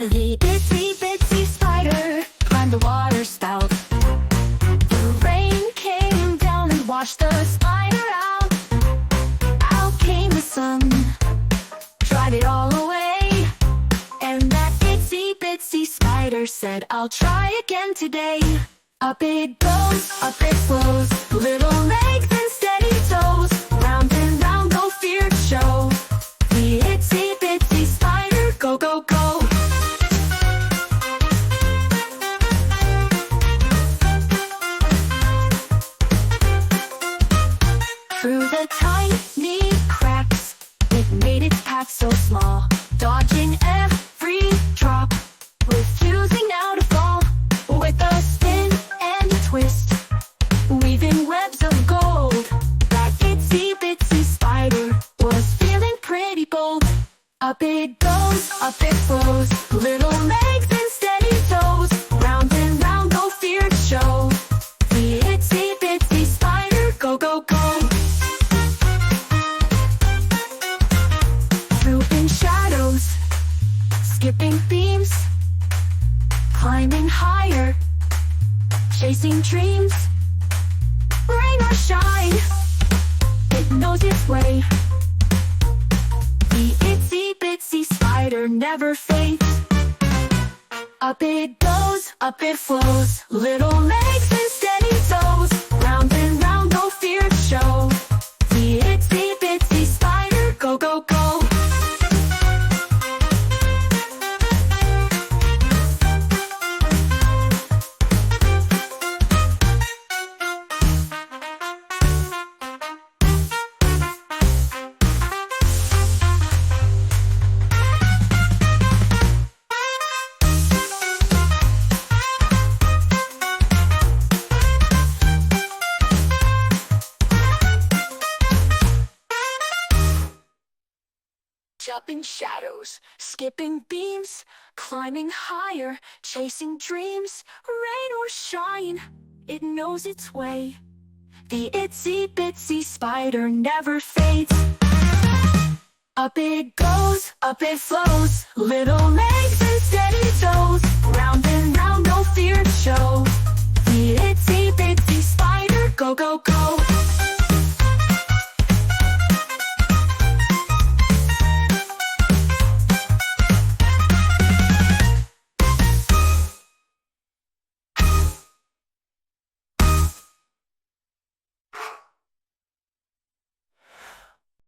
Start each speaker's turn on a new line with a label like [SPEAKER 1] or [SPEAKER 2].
[SPEAKER 1] The itsy bitsy spider climbed the water spout. The rain came down and washed the spider out. Out came the sun, dried it all away. And that itsy bitsy spider said, I'll try again today. Up it goes, up it flows, little legs and steady toes. Round and round, no fear to show. The itsy bitsy spider, go, go, go. Through the tiny cracks, it made its path so small, dodging every drop, refusing now to fall. With a spin and a twist, weaving webs of gold, that itsy bitsy spider was feeling pretty bold. Up it goes, up it flows, little legs and steady toes. Round and round, no fear to show. The itsy bitsy spider, go, go, go. Through in shadows, skipping beams, climbing higher, chasing dreams, rain or shine, it knows its way. The itsy bitsy spider never fades. Up it goes, up it flows, little legs and steady toes. Round and round, no fear to show. The itsy bitsy spider, go, go, go. Jumping shadows, skipping beams, climbing higher, chasing dreams, rain or shine, it knows its way. The itsy bitsy spider never fades. Up it goes, up it flows, little legs and steady toes. Round and round, no fear to show. The itsy bitsy spider, go, go, go.